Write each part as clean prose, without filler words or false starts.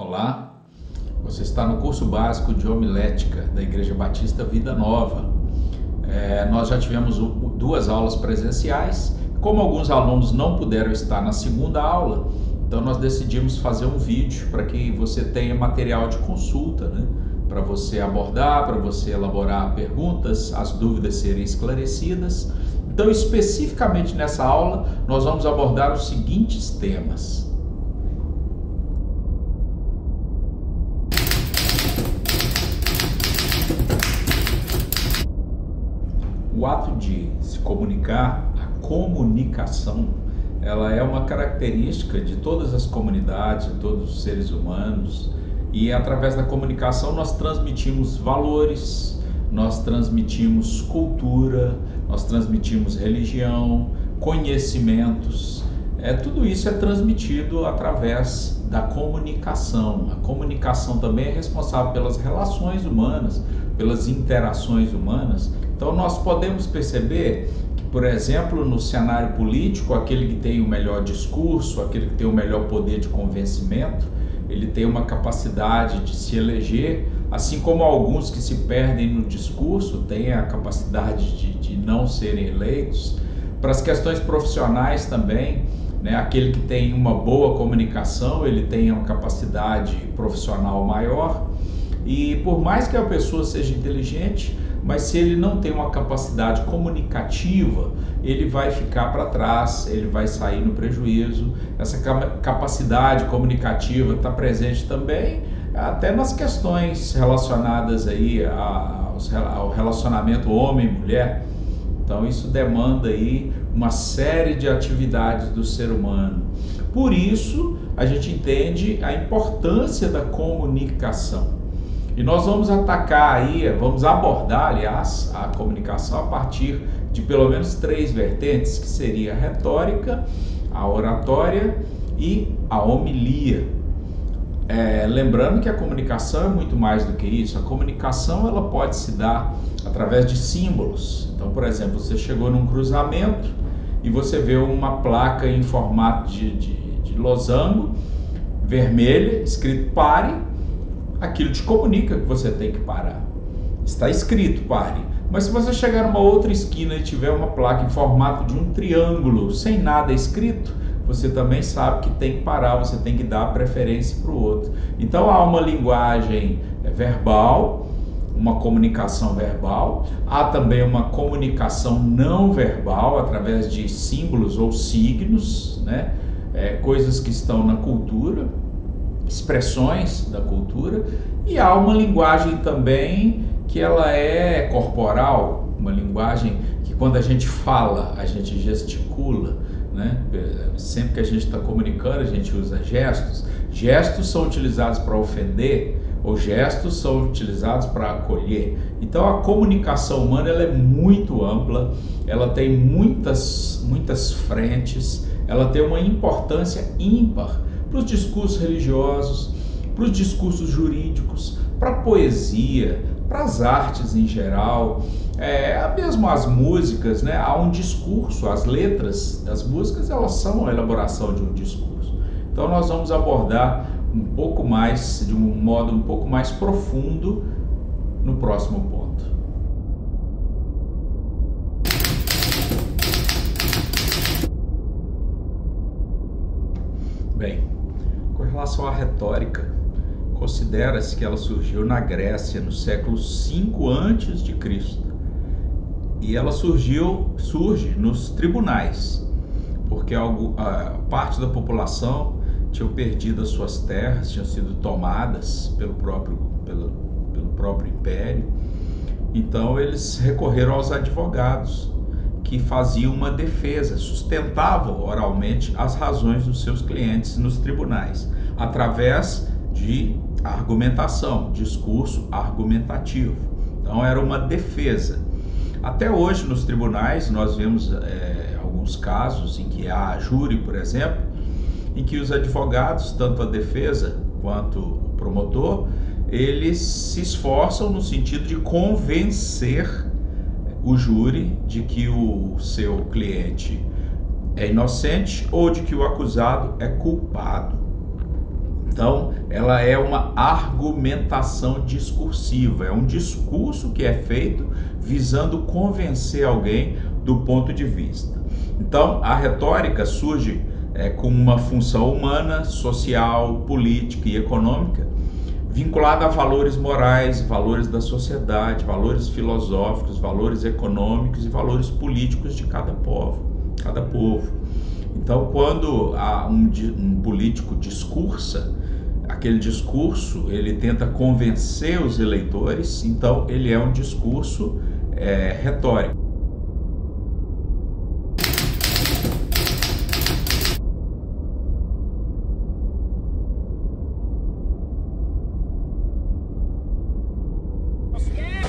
Olá, você está no curso básico de homilética da Igreja Batista Vida Nova. Nós já tivemos duas aulas presenciais. Como alguns alunos não puderam estar na segunda aula, então nós decidimos fazer um vídeo para que você tenha material de consulta, né? Para você abordar, para você elaborar perguntas, as dúvidas serem esclarecidas. Então, especificamente nessa aula, nós vamos abordar os seguintes temas. O ato de se comunicar, a comunicação, ela é uma característica de todas as comunidades, de todos os seres humanos, e através da comunicação nós transmitimos valores, nós transmitimos cultura, nós transmitimos religião, conhecimentos. Tudo isso é transmitido através da comunicação. A comunicação também é responsável pelas relações humanas, pelas interações humanas. Então nós podemos perceber que, por exemplo, no cenário político, aquele que tem o melhor discurso, aquele que tem o melhor poder de convencimento, ele tem uma capacidade de se eleger, assim como alguns que se perdem no discurso têm a capacidade de não serem eleitos. Para as questões profissionais também, né, aquele que tem uma boa comunicação, ele tem uma capacidade profissional maior, e por mais que a pessoa seja inteligente, mas se ele não tem uma capacidade comunicativa, ele vai ficar para trás, ele vai sair no prejuízo. Essa capacidade comunicativa está presente também até nas questões relacionadas aí ao relacionamento homem-mulher. Então isso demanda aí uma série de atividades do ser humano. Por isso a gente entende a importância da comunicação. E nós vamos abordar, aliás, a comunicação a partir de pelo menos 3 vertentes, que seria a retórica, a oratória e a homilia. Lembrando que a comunicação é muito mais do que isso. A comunicação ela pode se dar através de símbolos. Então, por exemplo, você chegou num cruzamento e você vê uma placa em formato de losango, vermelha, escrito pare. Aquilo te comunica que você tem que parar. Está escrito pare. Mas se você chegar numa outra esquina e tiver uma placa em formato de um triângulo, sem nada escrito, você também sabe que tem que parar, você tem que dar preferência para o outro. Então há uma linguagem verbal, uma comunicação verbal, há também uma comunicação não verbal, através de símbolos ou signos, né? Coisas que estão na cultura, expressões da cultura, e há uma linguagem também que ela é corporal, uma linguagem que quando a gente fala, a gente gesticula, né? Sempre que a gente está comunicando, a gente usa gestos. Gestos são utilizados para ofender, ou gestos são utilizados para acolher. Então a comunicação humana ela é muito ampla, ela tem muitas frentes, ela tem uma importância ímpar para os discursos religiosos, para os discursos jurídicos, para a poesia, para as artes em geral, mesmo as músicas, né? Há um discurso, as letras das músicas elas são a elaboração de um discurso. Então nós vamos abordar um pouco mais, de um modo um pouco mais profundo no próximo ponto. Bem, com relação à retórica, considera-se que ela surgiu na Grécia no século V a.C. e ela surge nos tribunais, porque parte da população tinha perdido as suas terras, tinham sido tomadas pelo próprio império. Então eles recorreram aos advogados, que faziam uma defesa, sustentavam oralmente as razões dos seus clientes nos tribunais, através de argumentação, discurso argumentativo. Então era uma defesa. Até hoje nos tribunais nós vemos alguns casos em que há júri, por exemplo, em que os advogados, tanto a defesa quanto o promotor, eles se esforçam no sentido de convencer o júri de que o seu cliente é inocente ou de que o acusado é culpado. Então, ela é uma argumentação discursiva, é um discurso que é feito visando convencer alguém do ponto de vista. Então, a retórica surge como uma função humana, social, política e econômica, vinculada a valores morais, valores da sociedade, valores filosóficos, valores econômicos e valores políticos de cada povo. Então, quando um político discursa, aquele discurso ele tenta convencer os eleitores, então ele é um discurso retórico.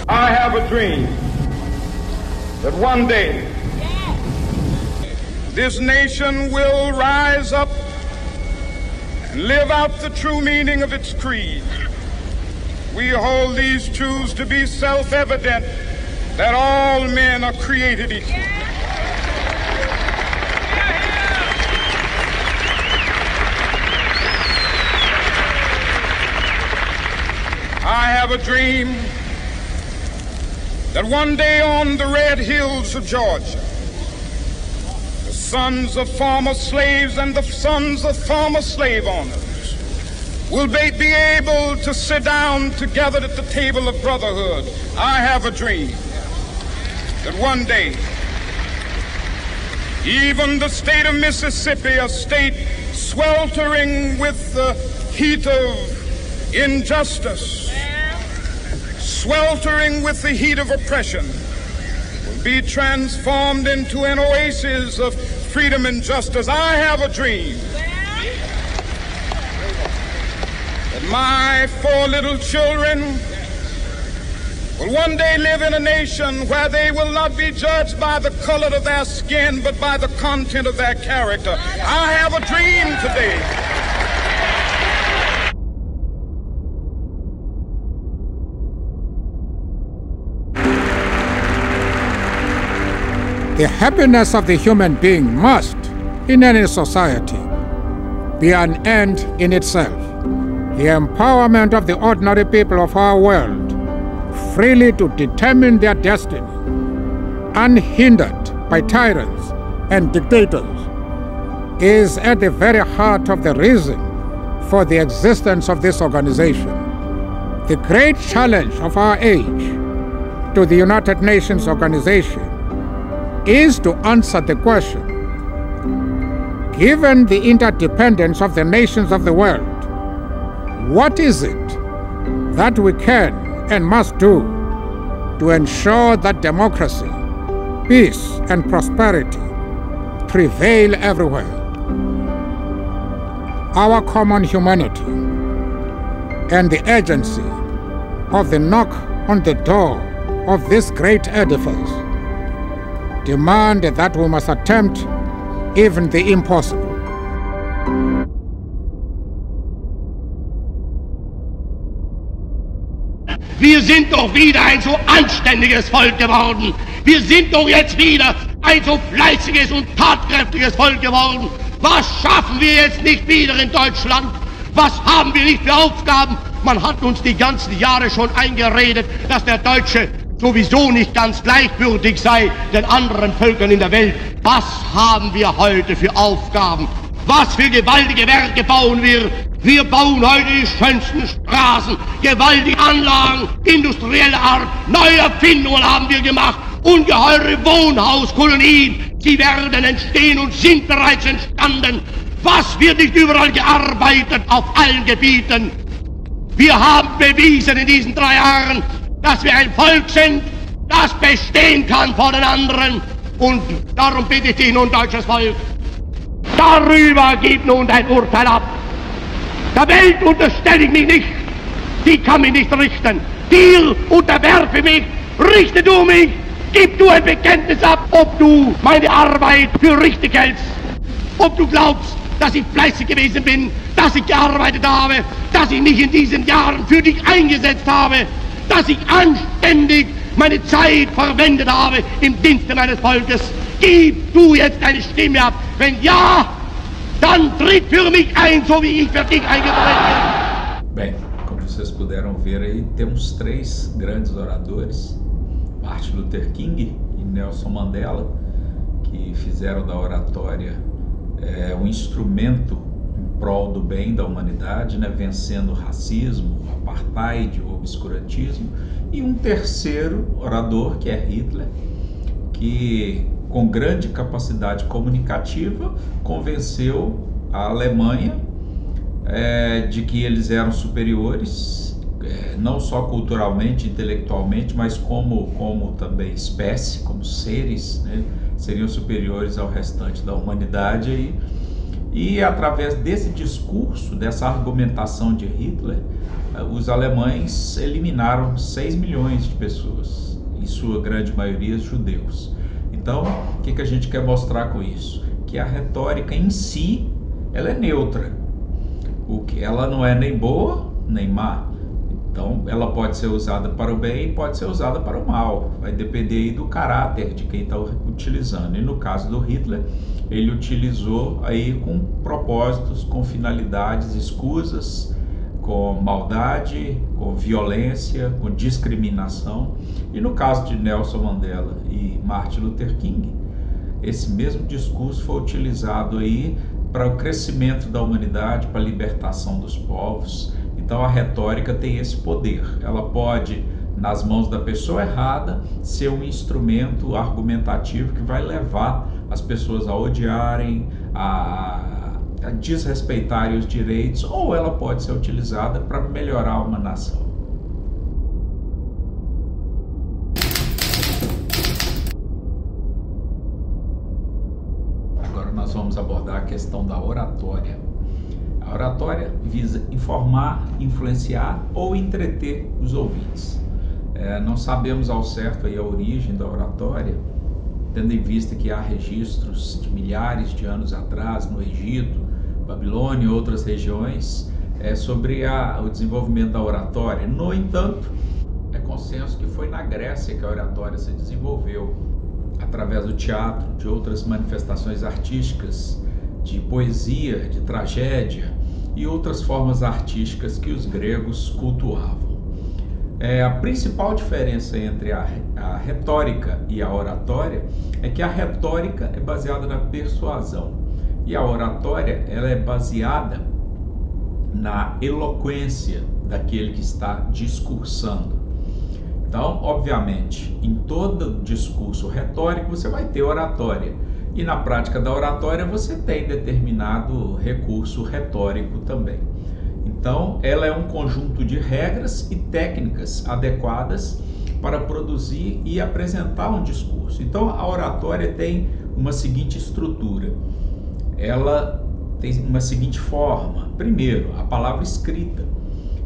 I have a dream that one day this nation will rise up and live out the true meaning of its creed. We hold these truths to be self-evident, that all men are created equal. I have a dream that one day on the red hills of Georgia, the sons of former slaves and the sons of former slave owners will be able to sit down together at the table of brotherhood. I have a dream that one day, even the state of Mississippi, a state sweltering with the heat of injustice, sweltering with the heat of oppression, will be transformed into an oasis of freedom and justice. I have a dream that my 4 little children will one day live in a nation where they will not be judged by the color of their skin, but by the content of their character. I have a dream today. The happiness of the human being must, in any society, be an end in itself. The empowerment of the ordinary people of our world freely to determine their destiny, unhindered by tyrants and dictators, is at the very heart of the reason for the existence of this organization. The great challenge of our age to the United Nations organization is to answer the question, given the interdependence of the nations of the world, what is it that we can and must do to ensure that democracy, peace, and prosperity prevail everywhere? Our common humanity and the urgency of the knock on the door of this great edifice demand that we must attempt even the impossible. Wir sind doch wieder ein so anständiges Volk geworden. Wir sind doch jetzt wieder ein so fleißiges und tatkräftiges Volk geworden. Was schaffen wir jetzt nicht wieder in Deutschland? Was haben wir nicht für Aufgaben? Man hat uns die ganzen Jahre schon eingeredet, dass der Deutsche sowieso nicht ganz gleichwürdig sei den anderen Völkern in der Welt. Was haben wir heute für Aufgaben? Was für gewaltige Werke bauen wir? Wir bauen heute die schönsten Straßen, gewaltige Anlagen, industrielle Art, neue Erfindungen haben wir gemacht, ungeheure Wohnhauskolonien, sie werden entstehen und sind bereits entstanden. Was wird nicht überall gearbeitet auf allen Gebieten? Wir haben bewiesen in diesen 3 Jahren, dass wir ein Volk sind, das bestehen kann vor den anderen. Und darum bitte ich dich nun, deutsches Volk, darüber gib nun dein Urteil ab. Der Welt unterstelle ich mich nicht, die kann mich nicht richten. Dir unterwerfe mich, richte du mich, gib du ein Bekenntnis ab, ob du meine Arbeit für richtig hältst, ob du glaubst, dass ich fleißig gewesen bin, dass ich gearbeitet habe, dass ich mich in diesen Jahren für dich eingesetzt habe, dass ich anständig meine Zeit verwendet habe im Dienste meines Volkes. Gib du jetzt deine Stimme ab. Wenn ja, dann tritt für mich ein, so wie ich für dich eingetreten bin. Bem, como vocês puderam ver aí, temos 3 grandes oradores, Martin Luther King e Nelson Mandela, que fizeram da oratória um instrumento em prol do bem da humanidade, né, vencendo o racismo, o apartheid, o obscurantismo, e um terceiro orador, que é Hitler, que com grande capacidade comunicativa convenceu a Alemanha de que eles eram superiores, não só culturalmente, intelectualmente, mas como também espécie, como seres, né, seriam superiores ao restante da humanidade. E através desse discurso, dessa argumentação de Hitler, os alemães eliminaram 6 milhões de pessoas, em sua grande maioria judeus. Então, o que a gente quer mostrar com isso? Que a retórica em si, ela é neutra. Ela não é nem boa, nem má. Então, ela pode ser usada para o bem e pode ser usada para o mal. Vai depender aí do caráter de quem está utilizando. E no caso do Hitler, ele utilizou aí com propósitos, com finalidades escusas, com maldade, com violência, com discriminação. E no caso de Nelson Mandela e Martin Luther King, esse mesmo discurso foi utilizado aí para o crescimento da humanidade, para a libertação dos povos. Então a retórica tem esse poder. Ela pode, nas mãos da pessoa errada, ser um instrumento argumentativo que vai levar as pessoas a odiarem, a desrespeitarem os direitos, ou ela pode ser utilizada para melhorar uma nação. Nós vamos abordar a questão da oratória. A oratória visa informar, influenciar ou entreter os ouvintes. Não sabemos ao certo aí a origem da oratória, tendo em vista que há registros de milhares de anos atrás no Egito, Babilônia e outras regiões sobre o desenvolvimento da oratória. No entanto, é consenso que foi na Grécia que a oratória se desenvolveu, através do teatro, de outras manifestações artísticas, de poesia, de tragédia e outras formas artísticas que os gregos cultuavam. A principal diferença entre a retórica e a oratória é que a retórica é baseada na persuasão e a oratória ela é baseada na eloquência daquele que está discursando. Então, obviamente, em todo discurso retórico você vai ter oratória. E na prática da oratória você tem determinado recurso retórico também. Então, ela é um conjunto de regras e técnicas adequadas para produzir e apresentar um discurso. Então, a oratória tem uma seguinte estrutura. Ela tem uma seguinte forma. Primeiro, a palavra escrita,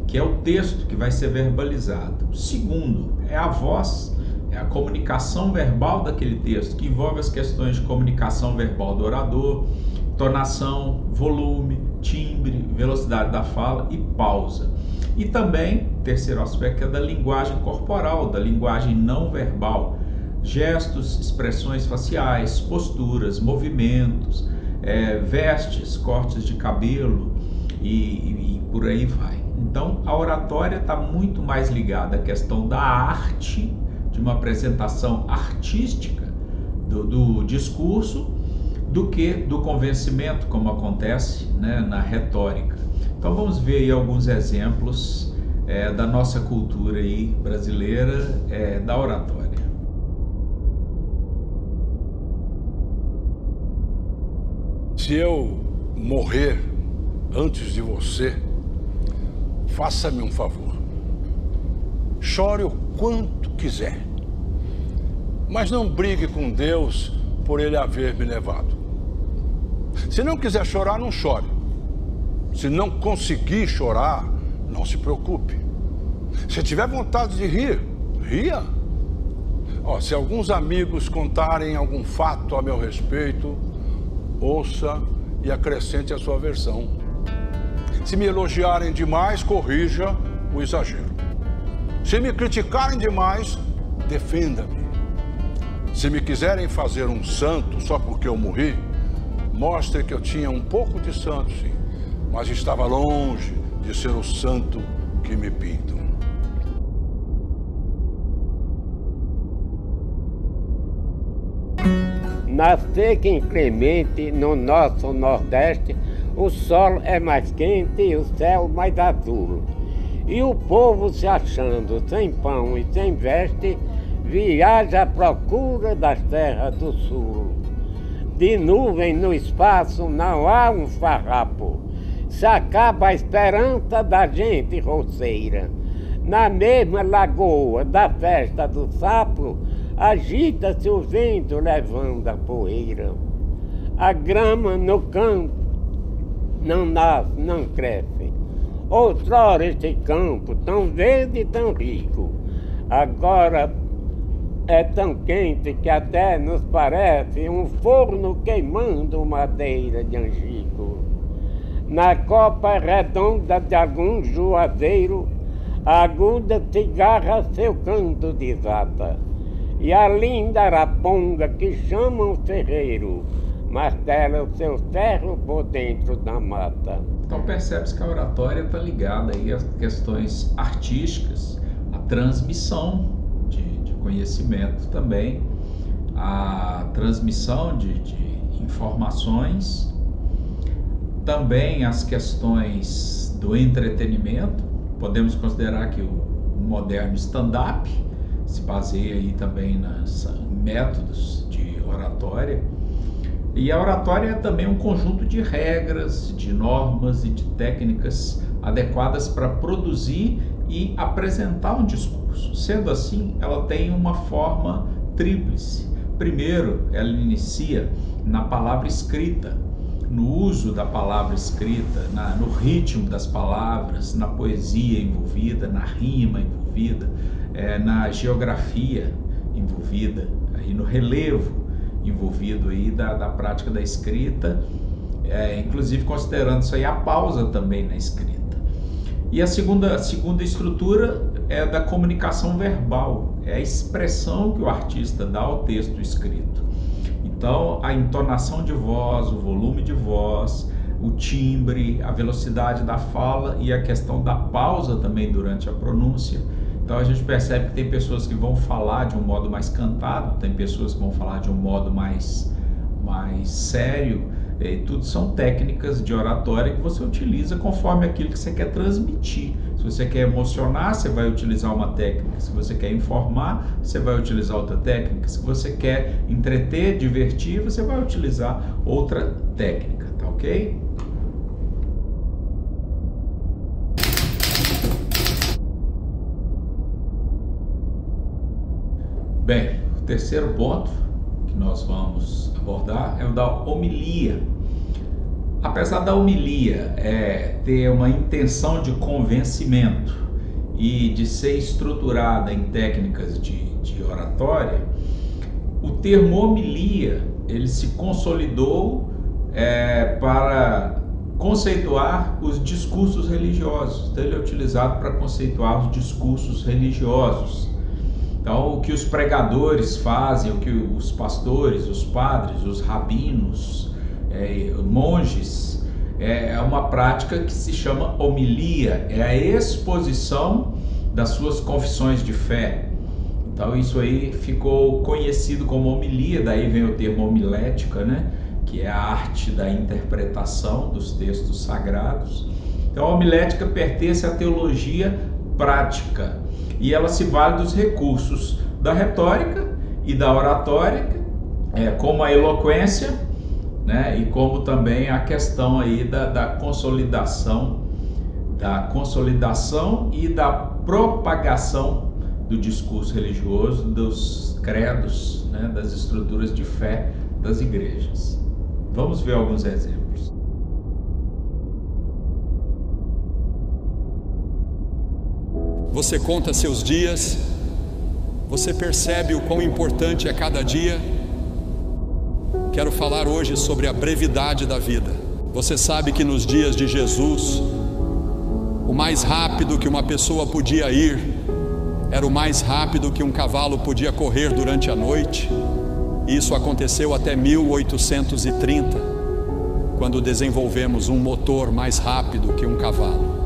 que é o texto que vai ser verbalizado. Segundo, é a voz, é a comunicação verbal daquele texto, que envolve as questões de comunicação verbal do orador, tonação, volume, timbre, velocidade da fala e pausa. E também, terceiro aspecto, é da linguagem corporal, da linguagem não verbal, gestos, expressões faciais, posturas, movimentos, vestes, cortes de cabelo e por aí vai. Então, a oratória está muito mais ligada à questão da arte, de uma apresentação artística do discurso, do que do convencimento, como acontece, né, na retórica. Então, vamos ver aí alguns exemplos da nossa cultura aí brasileira, da oratória. Se eu morrer antes de você, faça-me um favor. Chore o quanto quiser, mas não brigue com Deus por ele haver me levado. Se não quiser chorar, não chore. Se não conseguir chorar, não se preocupe. Se tiver vontade de rir, ria. Se alguns amigos contarem algum fato a meu respeito, ouça e acrescente a sua versão. Se me elogiarem demais, corrija o exagero. Se me criticarem demais, defenda-me. Se me quiserem fazer um santo só porque eu morri, mostre que eu tinha um pouco de santo, sim, mas estava longe de ser o santo que me pintam. Na seca inclemente, no nosso Nordeste, o sol é mais quente e o céu mais azul. E o povo, se achando sem pão e sem veste, viaja à procura das terras do sul. De nuvem no espaço não há um farrapo, se acaba a esperança da gente roceira. Na mesma lagoa da festa do sapo, agita-se o vento levando a poeira. A grama no campo não nasce, não cresce. Outrora este campo tão verde e tão rico, agora é tão quente que até nos parece um forno queimando madeira de angico. Na copa redonda de algum juazeiro, a aguda cigarra seu canto desata, e a linda araponga que chamam ferreiro, martela o seu ferro por dentro da mata. Então percebe-se que a oratória está ligada aí às questões artísticas, à transmissão de conhecimento também, à transmissão de informações, também as questões do entretenimento. Podemos considerar que o moderno stand-up se baseia aí também nos métodos de oratória. E a oratória é também um conjunto de regras, de normas e de técnicas adequadas para produzir e apresentar um discurso. Sendo assim, ela tem uma forma tríplice. Primeiro, ela inicia na palavra escrita, no uso da palavra escrita, no ritmo das palavras, na poesia envolvida, na rima envolvida, na geografia envolvida, aí no relevo envolvido aí da prática da escrita, inclusive considerando isso aí a pausa também na escrita. E a segunda estrutura é da comunicação verbal, é a expressão que o artista dá ao texto escrito. Então, a entonação de voz, o volume de voz, o timbre, a velocidade da fala e a questão da pausa também durante a pronúncia. Então a gente percebe que tem pessoas que vão falar de um modo mais cantado, tem pessoas que vão falar de um modo mais sério, e tudo são técnicas de oratória que você utiliza conforme aquilo que você quer transmitir. Se você quer emocionar, você vai utilizar uma técnica. Se você quer informar, você vai utilizar outra técnica. Se você quer entreter, divertir, você vai utilizar outra técnica, tá ok? Bem, o terceiro ponto que nós vamos abordar é o da homilia. Apesar da homilia ter uma intenção de convencimento e de ser estruturada em técnicas de oratória, o termo homilia ele se consolidou para conceituar os discursos religiosos. Então ele é utilizado para conceituar os discursos religiosos. Então, o que os pregadores fazem, o que os pastores, os padres, os rabinos, monges, é uma prática que se chama homilia, é a exposição das suas confissões de fé. Então, isso aí ficou conhecido como homilia, daí vem o termo homilética, né? Que é a arte da interpretação dos textos sagrados. Então, a homilética pertence à teologia prática, e ela se vale dos recursos da retórica e da oratória, como a eloquência, né, e como também a questão aí da consolidação e da propagação do discurso religioso, dos credos, né, das estruturas de fé das igrejas. Vamos ver alguns exemplos. Você conta seus dias, você percebe o quão importante é cada dia. Quero falar hoje sobre a brevidade da vida. Você sabe que nos dias de Jesus, o mais rápido que uma pessoa podia ir era o mais rápido que um cavalo podia correr durante a noite. Isso aconteceu até 1830, quando desenvolvemos um motor mais rápido que um cavalo.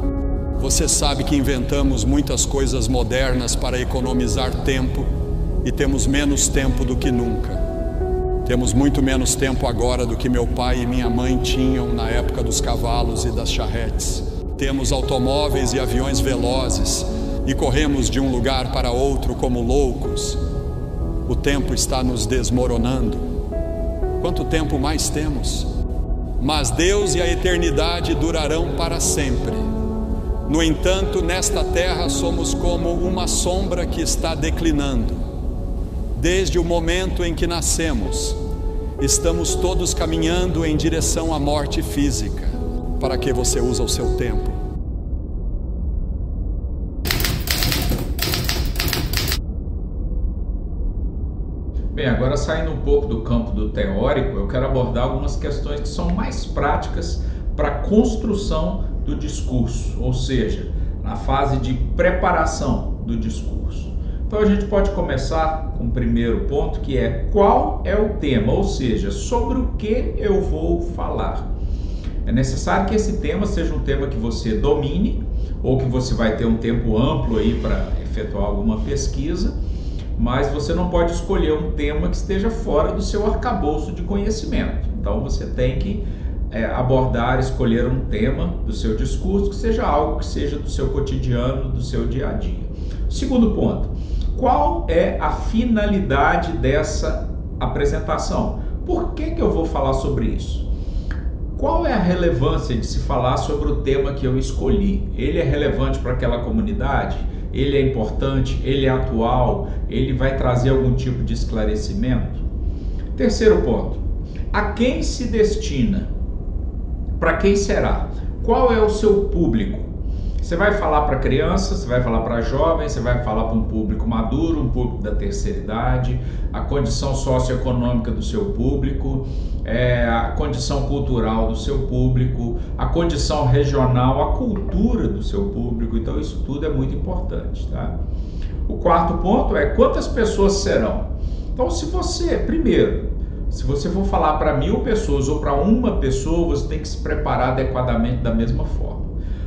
Você sabe que inventamos muitas coisas modernas para economizar tempo e temos menos tempo do que nunca. Temos muito menos tempo agora do que meu pai e minha mãe tinham na época dos cavalos e das charretes. Temos automóveis e aviões velozes e corremos de um lugar para outro como loucos. O tempo está nos desmoronando. Quanto tempo mais temos? Mas Deus e a eternidade durarão para sempre. No entanto, nesta terra somos como uma sombra que está declinando. Desde o momento em que nascemos, estamos todos caminhando em direção à morte física. Para que você usa o seu tempo? Bem, agora saindo um pouco do campo do teórico, eu quero abordar algumas questões que são mais práticas para a construção do discurso, ou seja, na fase de preparação do discurso. Então a gente pode começar com o primeiro ponto, que é qual é o tema, ou seja, sobre o que eu vou falar. É necessário que esse tema seja um tema que você domine, ou que você vai ter um tempo amplo aí para efetuar alguma pesquisa, mas você não pode escolher um tema que esteja fora do seu arcabouço de conhecimento. Então você tem que abordar, escolher um tema do seu discurso que seja algo que seja do seu cotidiano, do seu dia a dia. Segundo ponto, qual é a finalidade dessa apresentação? Por que eu vou falar sobre isso? Qual é a relevância de se falar sobre o tema que eu escolhi? Ele é relevante para aquela comunidade? Ele é importante? Ele é atual? Ele vai trazer algum tipo de esclarecimento? Terceiro ponto, a quem se destina? Para quem será? Qual é o seu público? Você vai falar para crianças, você vai falar para jovens, você vai falar para um público maduro, um público da terceira idade, a condição socioeconômica do seu público, a condição cultural do seu público, a condição regional, a cultura do seu público. Então isso tudo é muito importante, tá? O quarto ponto é quantas pessoas serão. Então se você for falar para 1000 pessoas ou para uma pessoa, você tem que se preparar adequadamente da mesma forma.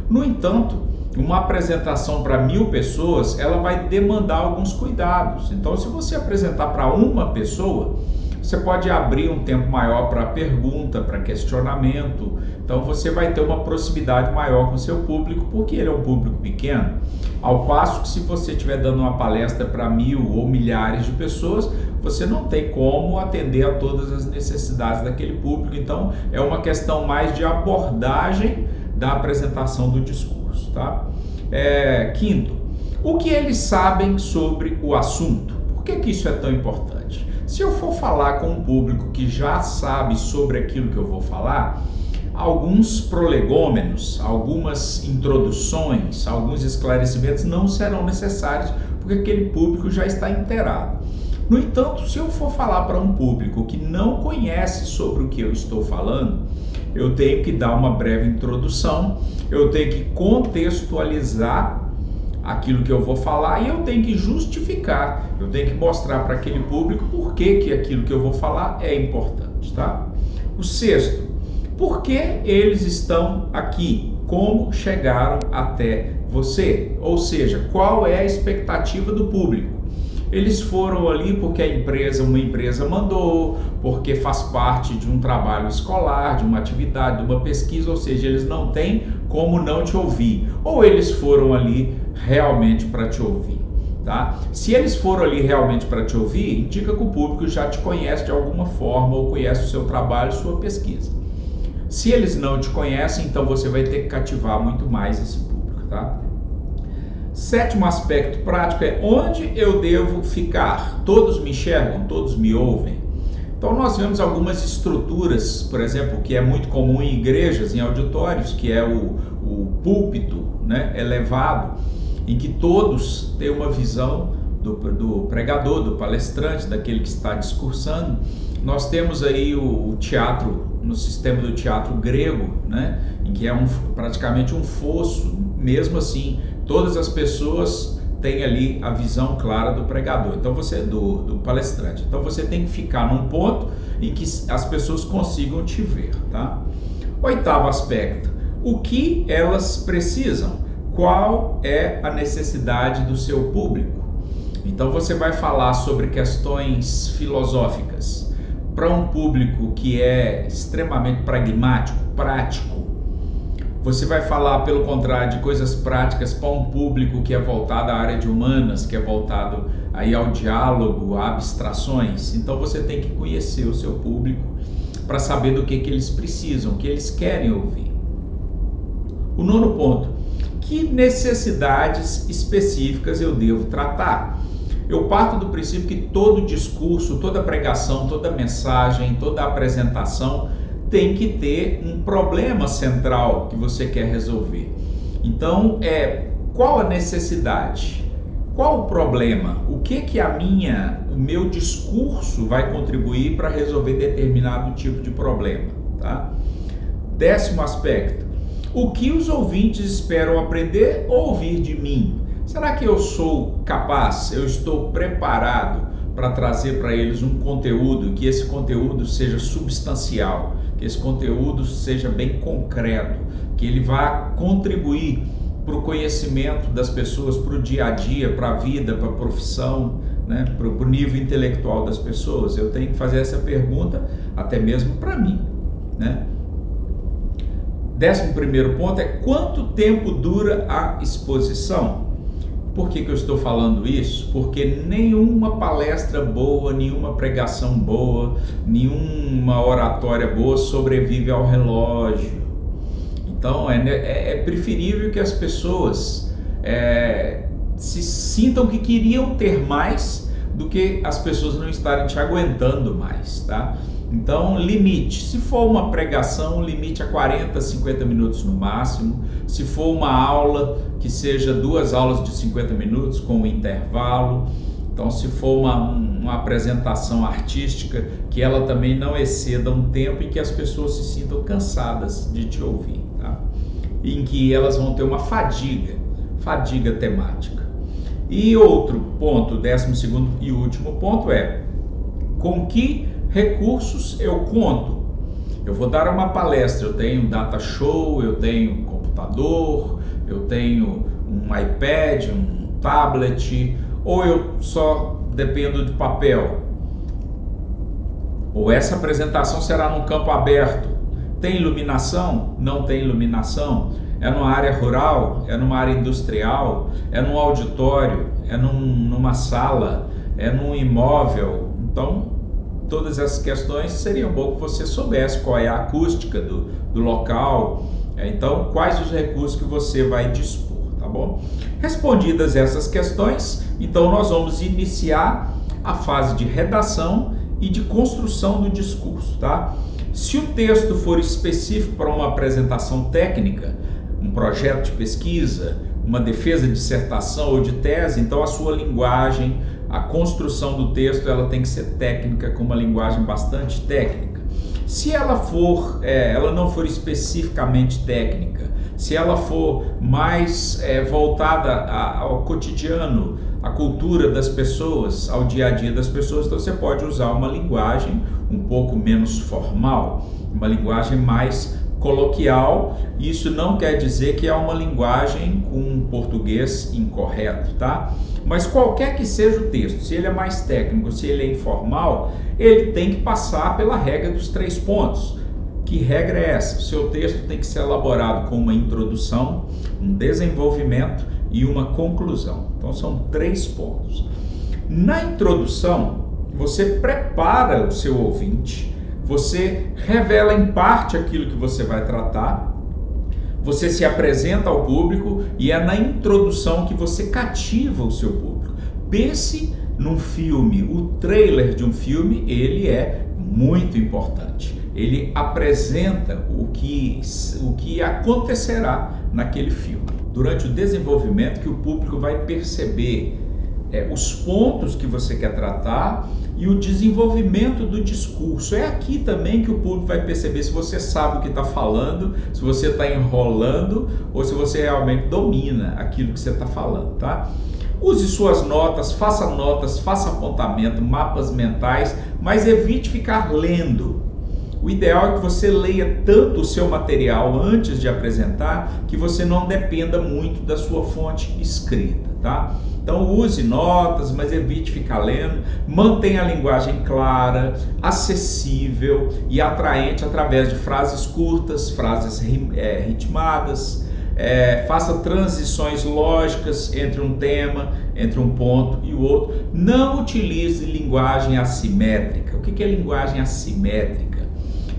No entanto, uma apresentação para 1000 pessoas, ela vai demandar alguns cuidados. Então, se você apresentar para uma pessoa, você pode abrir um tempo maior para pergunta, para questionamento. Então, você vai ter uma proximidade maior com o seu público, porque ele é um público pequeno. Ao passo que se você estiver dando uma palestra para 1000 ou milhares de pessoas, você não tem como atender a todas as necessidades daquele público. Então, é uma questão mais de abordagem da apresentação do discurso, tá? Quinto, o que eles sabem sobre o assunto? Por que isso é tão importante? Se eu for falar com um público que já sabe sobre aquilo que eu vou falar, alguns prolegômenos, algumas introduções, alguns esclarecimentos não serão necessários, porque aquele público já está inteirado. No entanto, se eu for falar para um público que não conhece sobre o que eu estou falando, eu tenho que dar uma breve introdução, eu tenho que contextualizar aquilo que eu vou falar e eu tenho que justificar, eu tenho que mostrar para aquele público por que aquilo que eu vou falar é importante, tá? O sexto, por que eles estão aqui? Como chegaram até você? Ou seja, qual é a expectativa do público? Eles foram ali porque uma empresa mandou, porque faz parte de um trabalho escolar, de uma atividade, de uma pesquisa, ou seja, eles não têm como não te ouvir. Ou eles foram ali realmente para te ouvir, tá? Se eles foram ali realmente para te ouvir, indica que o público já te conhece de alguma forma ou conhece o seu trabalho, sua pesquisa. Se eles não te conhecem, então você vai ter que cativar muito mais esse público, tá? Sétimo aspecto prático é onde eu devo ficar. Todos me enxergam, todos me ouvem. Então nós vemos algumas estruturas, por exemplo, que é muito comum em igrejas, em auditórios, que é o púlpito, né, elevado, em que todos têm uma visão do pregador, do palestrante, daquele que está discursando. Nós temos aí o teatro, no sistema do teatro grego, né, em que é praticamente um fosso, mesmo assim, todas as pessoas têm ali a visão clara do pregador, então do palestrante. Então você tem que ficar num ponto em que as pessoas consigam te ver, tá? Oitavo aspecto, o que elas precisam? qual é a necessidade do seu público. Então você vai falar sobre questões filosóficas para um público que é extremamente pragmático, prático. Você vai falar, pelo contrário, de coisas práticas para um público que é voltado à área de humanas, que é voltado aí ao diálogo, a abstrações. Então você tem que conhecer o seu público para saber do que eles precisam, o que eles querem ouvir. O nono ponto: que necessidades específicas eu devo tratar? Eu parto do princípio que todo discurso, toda pregação, toda mensagem, toda apresentação tem que ter um problema central que você quer resolver. Então, qual a necessidade? Qual o problema? O que o meu discurso vai contribuir para resolver determinado tipo de problema, tá? 10º aspecto: o que os ouvintes esperam aprender ou ouvir de mim? Será que eu sou capaz, eu estou preparado para trazer para eles um conteúdo, que esse conteúdo seja substancial, que esse conteúdo seja bem concreto, que ele vá contribuir para o conhecimento das pessoas, para o dia a dia, para a vida, para a profissão, né? Para o nível intelectual das pessoas? Eu tenho que fazer essa pergunta até mesmo para mim, né? 11º ponto é: quanto tempo dura a exposição? Por que eu estou falando isso? Porque nenhuma palestra boa, nenhuma pregação boa, nenhuma oratória boa sobrevive ao relógio. Então é preferível que as pessoas se sintam que queriam ter mais do que as pessoas não estarem te aguentando mais, tá? Então, limite. Se for uma pregação, limite a 40, 50 minutos no máximo. Se for uma aula, que seja 2 aulas de 50 minutos com um intervalo. Então, se for uma apresentação artística, que ela também não exceda um tempo em que as pessoas se sintam cansadas de te ouvir, tá? Em que elas vão ter uma fadiga temática. E outro ponto, 12º e último ponto é: com que recursos eu conto? Eu vou dar uma palestra, eu tenho um data show, eu tenho um computador, eu tenho um iPad, um tablet, ou eu só dependo de papel? Ou essa apresentação será num campo aberto? Tem iluminação? Não tem iluminação? É numa área rural? É numa área industrial? É num auditório? É numa sala? É num imóvel? Então, todas essas questões seriam bom que você soubesse qual é a acústica do local. Então, quais os recursos que você vai dispor, tá bom? Respondidas essas questões, então nós vamos iniciar a fase de redação e de construção do discurso, tá? Se o texto for específico para uma apresentação técnica, um projeto de pesquisa, uma defesa de dissertação ou de tese, então a sua linguagem, a construção do texto, ela tem que ser técnica, com uma linguagem bastante técnica. Se ela não for especificamente técnica, se ela for mais voltada ao cotidiano, à cultura das pessoas, ao dia a dia das pessoas, então você pode usar uma linguagem um pouco menos formal, uma linguagem mais coloquial. Isso não quer dizer que é uma linguagem com um português incorreto, tá? Mas qualquer que seja o texto, se ele é mais técnico, se ele é informal, ele tem que passar pela regra dos 3 pontos. Que regra é essa? O seu texto tem que ser elaborado com uma introdução, um desenvolvimento e uma conclusão. Então são 3 pontos. Na introdução, você prepara o seu ouvinte, você revela em parte aquilo que você vai tratar, você se apresenta ao público e é na introdução que você cativa o seu público. Pense num filme, o trailer de um filme, ele é muito importante. Ele apresenta o que acontecerá naquele filme. Durante o desenvolvimento que o público vai perceber os pontos que você quer tratar e o desenvolvimento do discurso. É aqui também que o público vai perceber se você sabe o que está falando, se você está enrolando ou se você realmente domina aquilo que você está falando, tá? Use suas notas, faça apontamento, mapas mentais, mas evite ficar lendo. O ideal é que você leia tanto o seu material antes de apresentar que você não dependa muito da sua fonte escrita, tá? Então use notas, mas evite ficar lendo. Mantenha a linguagem clara, acessível e atraente através de frases curtas, frases ritmadas. Faça transições lógicas entre um tema, entre um ponto e o outro. Não utilize linguagem assimétrica. O que é linguagem assimétrica?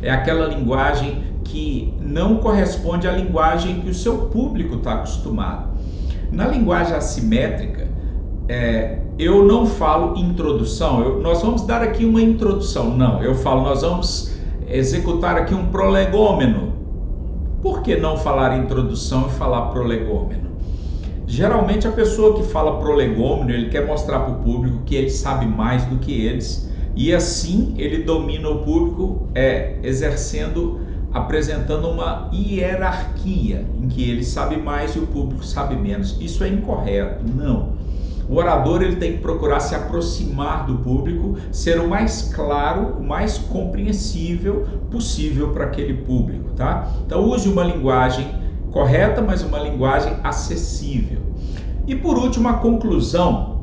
É aquela linguagem que não corresponde à linguagem que o seu público está acostumado. Na linguagem assimétrica, eu não falo introdução, nós vamos dar aqui uma introdução. Não, eu falo, nós vamos executar aqui um prolegômeno. Por que não falar introdução e falar prolegômeno? Geralmente a pessoa que fala prolegômeno, ele quer mostrar para o público que ele sabe mais do que eles, e assim ele domina o público, apresentando uma hierarquia em que ele sabe mais e o público sabe menos. Isso é incorreto, não. O orador ele tem que procurar se aproximar do público, ser o mais claro, o mais compreensível possível para aquele público, tá? Então use uma linguagem correta, mas uma linguagem acessível. E por último, a conclusão.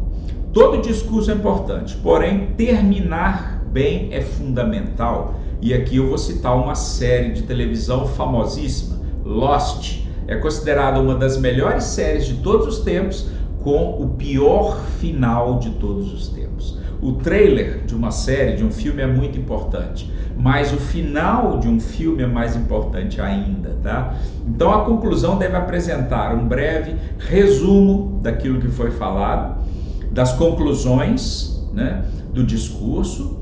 Todo discurso é importante, porém terminar bem é fundamental. E aqui eu vou citar uma série de televisão famosíssima, Lost. É considerada uma das melhores séries de todos os tempos, com o pior final de todos os tempos. O trailer de uma série, de um filme é muito importante, mas o final de um filme é mais importante ainda, tá? Então a conclusão deve apresentar um breve resumo daquilo que foi falado, das conclusões, né, do discurso.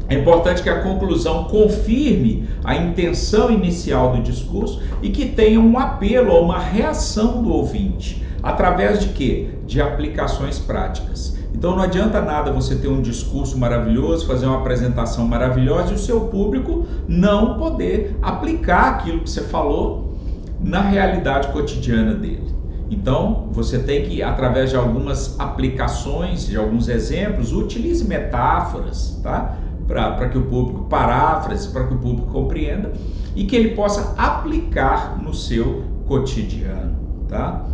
É importante que a conclusão confirme a intenção inicial do discurso e que tenha um apelo ou uma reação do ouvinte. Através de quê? De aplicações práticas. Então não adianta nada você ter um discurso maravilhoso, fazer uma apresentação maravilhosa e o seu público não poder aplicar aquilo que você falou na realidade cotidiana dele. Então você tem que, através de algumas aplicações, de alguns exemplos, utilize metáforas, tá? Para que o público paráfrase, para que o público compreenda e que ele possa aplicar no seu cotidiano, tá?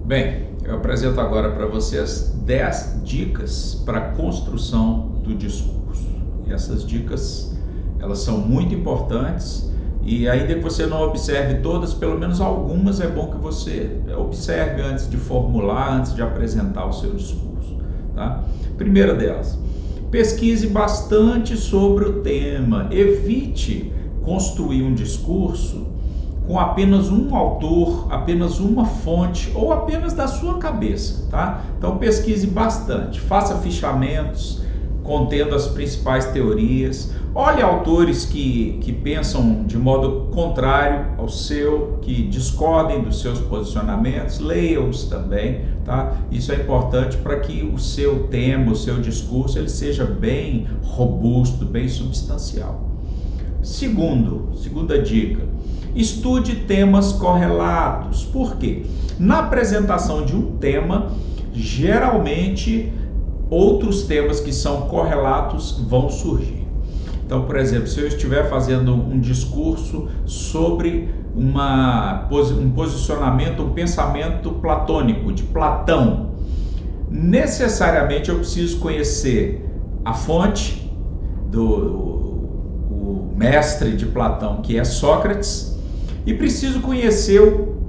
Bem, eu apresento agora para vocês 10 dicas para a construção do discurso. E essas dicas, elas são muito importantes e ainda que você não observe todas, pelo menos algumas é bom que você observe antes de formular, antes de apresentar o seu discurso, tá? Primeira delas, pesquise bastante sobre o tema, evite construir um discurso com apenas um autor, apenas uma fonte ou apenas da sua cabeça, tá? Então pesquise bastante, faça fichamentos contendo as principais teorias, olhe autores que pensam de modo contrário ao seu, que discordem dos seus posicionamentos, leia-os também, tá? Isso é importante para que o seu tema, o seu discurso, ele seja bem robusto, bem substancial. Segunda dica, estude temas correlatos. Por quê? Na apresentação de um tema, geralmente outros temas que são correlatos vão surgir. Então, por exemplo, se eu estiver fazendo um discurso sobre um posicionamento, um pensamento platônico, de Platão, necessariamente eu preciso conhecer a fonte do mestre de Platão, que é Sócrates, e preciso conhecer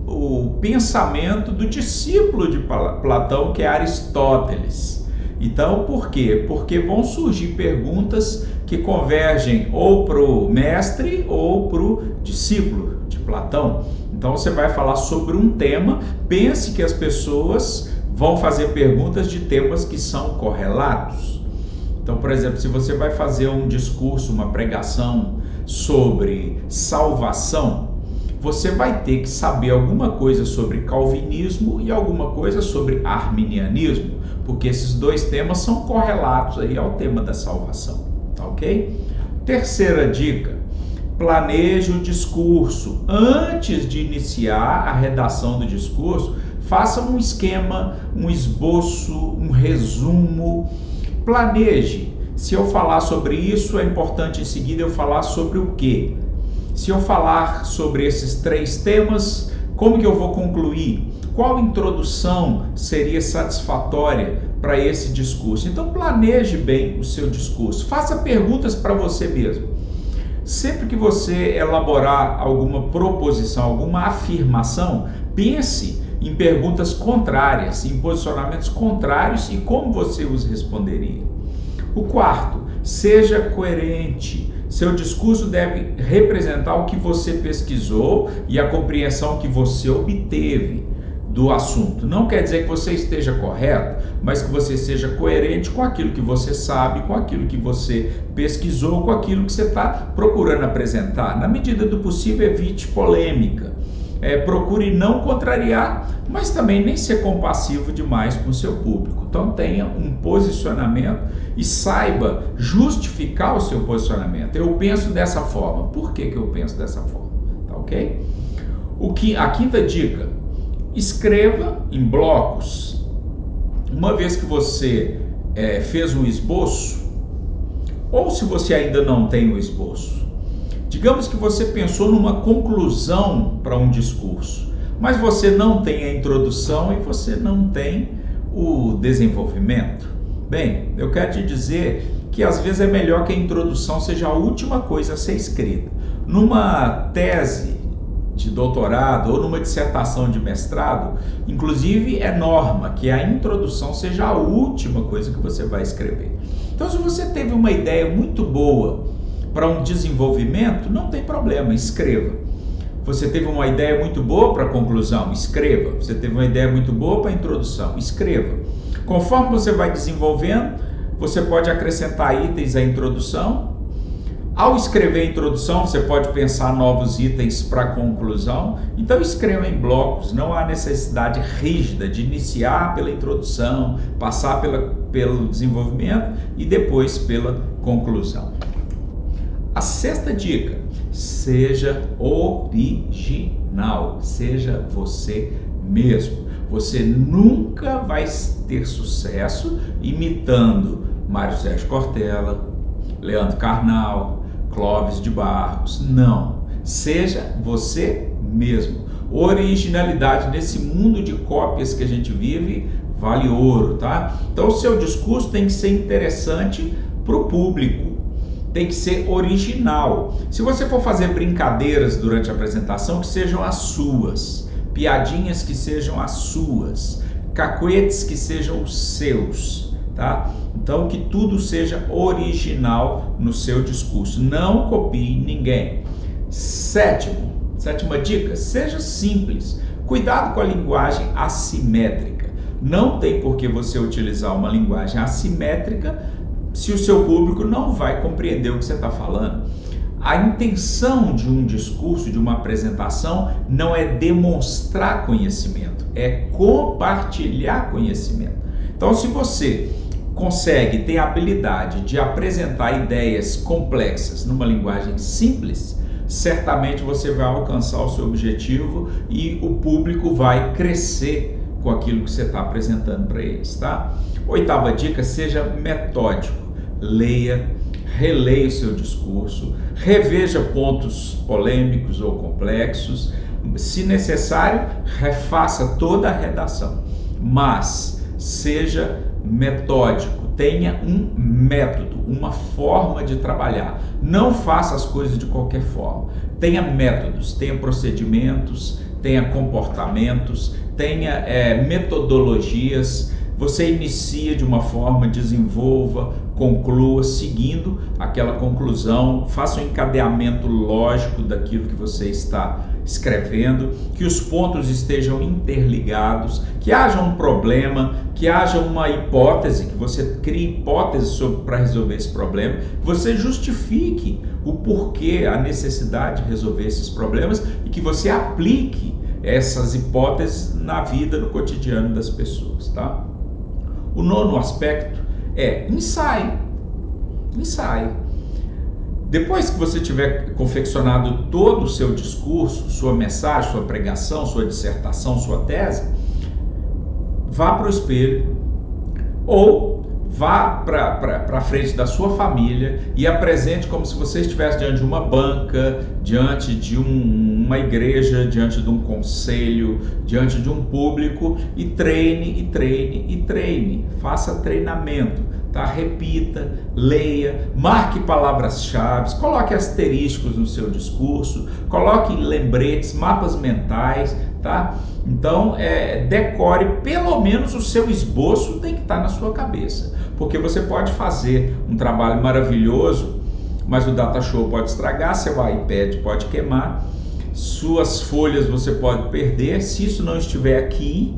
o pensamento do discípulo de Platão, que é Aristóteles. Então, por quê? Porque vão surgir perguntas que convergem ou para o mestre ou para o discípulo de Platão. Então, você vai falar sobre um tema, pense que as pessoas vão fazer perguntas de temas que são correlatos. Então, por exemplo, se você vai fazer um discurso, uma pregação sobre salvação, você vai ter que saber alguma coisa sobre calvinismo e alguma coisa sobre arminianismo, porque esses dois temas são correlatos aí ao tema da salvação, tá ok? Terceira dica, planeje o discurso. Antes de iniciar a redação do discurso, Faça um esquema, um esboço, um resumo, planeje. Se eu falar sobre isso, é importante em seguida eu falar sobre o quê? Se eu falar sobre esses 3 temas, como que eu vou concluir? Qual introdução seria satisfatória para esse discurso? Então planeje bem o seu discurso, faça perguntas para você mesmo. Sempre que você elaborar alguma proposição, alguma afirmação, pense em perguntas contrárias, em posicionamentos contrários e como você os responderia. O 4, seja coerente. Seu discurso deve representar o que você pesquisou e a compreensão que você obteve do assunto. Não quer dizer que você esteja correto, mas que você seja coerente com aquilo que você sabe, com aquilo que você pesquisou, com aquilo que você está procurando apresentar. Na medida do possível, evite polêmica. Procure não contrariar, mas também nem ser compassivo demais com o seu público. Então tenha um posicionamento e saiba justificar o seu posicionamento. Eu penso dessa forma. Por que eu penso dessa forma? Tá ok? A 5ª dica: escreva em blocos. Uma vez que você fez um esboço, ou se você ainda não tem o esboço, digamos que você pensou numa conclusão para um discurso, mas você não tem a introdução e você não tem o desenvolvimento. Bem, eu quero te dizer que às vezes é melhor que a introdução seja a última coisa a ser escrita. Numa tese de doutorado ou numa dissertação de mestrado, inclusive é norma que a introdução seja a última coisa que você vai escrever. Então, se você teve uma ideia muito boa para um desenvolvimento, não tem problema, escreva. Você teve uma ideia muito boa para a conclusão, escreva. Você teve uma ideia muito boa para a introdução, escreva. Conforme você vai desenvolvendo, você pode acrescentar itens à introdução. Ao escrever a introdução, você pode pensar novos itens para a conclusão. Então escreva em blocos, não há necessidade rígida de iniciar pela introdução, passar pelo desenvolvimento e depois pela conclusão. A 6ª dica: seja original, seja você mesmo. Você nunca vai ter sucesso imitando Mário Sérgio Cortella, Leandro Carnal, Clóvis de Barros. Não, seja você mesmo. Originalidade nesse mundo de cópias que a gente vive vale ouro, tá? Então o seu discurso tem que ser interessante para o público, tem que ser original. Se você for fazer brincadeiras durante a apresentação, que sejam as suas, piadinhas que sejam as suas, cacuetes que sejam os seus, tá? Então que tudo seja original no seu discurso, não copie ninguém. 7ª dica: seja simples. Cuidado com a linguagem assimétrica. Não tem por que você utilizar uma linguagem assimétrica se o seu público não vai compreender o que você está falando. A intenção de um discurso, de uma apresentação, não é demonstrar conhecimento, é compartilhar conhecimento. Então, se você consegue ter a habilidade de apresentar ideias complexas numa linguagem simples, certamente você vai alcançar o seu objetivo e o público vai crescer com aquilo que você está apresentando para eles, tá? 8ª dica: seja metódico. Leia, releia o seu discurso, reveja pontos polêmicos ou complexos. Se necessário, refaça toda a redação, mas seja metódico, tenha um método, uma forma de trabalhar. Não faça as coisas de qualquer forma. Tenha métodos, tenha procedimentos, tenha comportamentos, tenha metodologias. Você inicia de uma forma, desenvolva, conclua seguindo aquela conclusão, faça um encadeamento lógico daquilo que você está escrevendo, que os pontos estejam interligados, que haja um problema, que haja uma hipótese, que você crie hipóteses para resolver esse problema, que você justifique o porquê, a necessidade de resolver esses problemas e que você aplique essas hipóteses na vida, no cotidiano das pessoas, tá? O 9º aspecto é ensaio. Ensaio. Depois que você tiver confeccionado todo o seu discurso, sua mensagem, sua pregação, sua dissertação, sua tese, vá para o espelho ou vá para frente da sua família e apresente como se você estivesse diante de uma banca, diante de uma igreja, diante de um conselho, diante de um público e treine, e treine, e treine. Faça treinamento, tá? Repita, leia, marque palavras-chave, coloque asteriscos no seu discurso, coloque lembretes, mapas mentais, tá? Então, decore pelo menos o seu esboço, tem que estar na sua cabeça, porque você pode fazer um trabalho maravilhoso, mas o data show pode estragar, seu iPad pode queimar, suas folhas você pode perder, se isso não estiver aqui,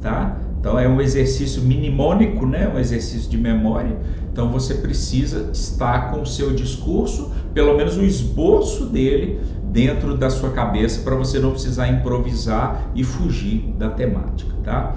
tá? Então é um exercício mnemônico, né? Um exercício de memória. Então você precisa estar com o seu discurso, pelo menos o esboço dele, dentro da sua cabeça, para você não precisar improvisar e fugir da temática, tá?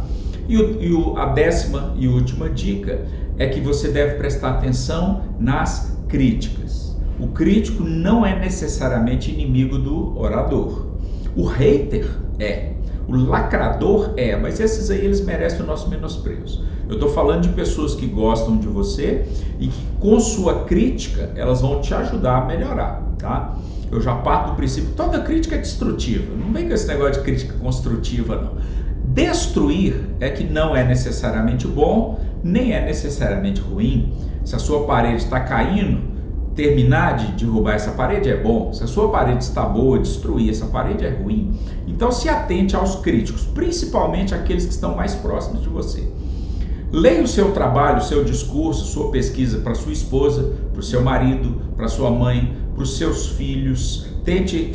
E a 10ª e última dica é que você deve prestar atenção nas críticas. O crítico não é necessariamente inimigo do orador. O hater é. O lacrador é, mas esses aí eles merecem o nosso menosprezo. Eu estou falando de pessoas que gostam de você e que com sua crítica elas vão te ajudar a melhorar, tá? Eu já parto do princípio que toda crítica é destrutiva. Não vem com esse negócio de crítica construtiva, não. Destruir é que não é necessariamente bom, nem é necessariamente ruim. Se a sua parede está caindo, terminar de derrubar essa parede é bom. Se a sua parede está boa, destruir essa parede é ruim. Então se atente aos críticos, principalmente aqueles que estão mais próximos de você. Leia o seu trabalho, o seu discurso, sua pesquisa para sua esposa, para o seu marido, para sua mãe, para os seus filhos. Tente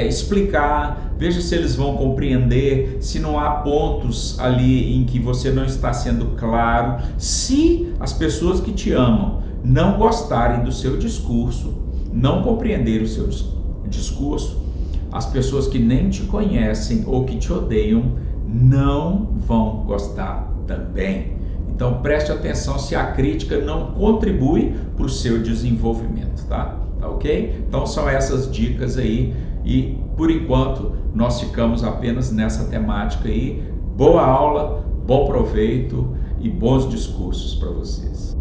explicar, veja se eles vão compreender, se não há pontos ali em que você não está sendo claro. Se as pessoas que te amam não gostarem do seu discurso, não compreenderem o seu discurso, as pessoas que nem te conhecem ou que te odeiam não vão gostar também. Então preste atenção se a crítica não contribui para o seu desenvolvimento, tá? Tá ok? Então são essas dicas aí e por enquanto nós ficamos apenas nessa temática aí. Boa aula, bom proveito e bons discursos para vocês.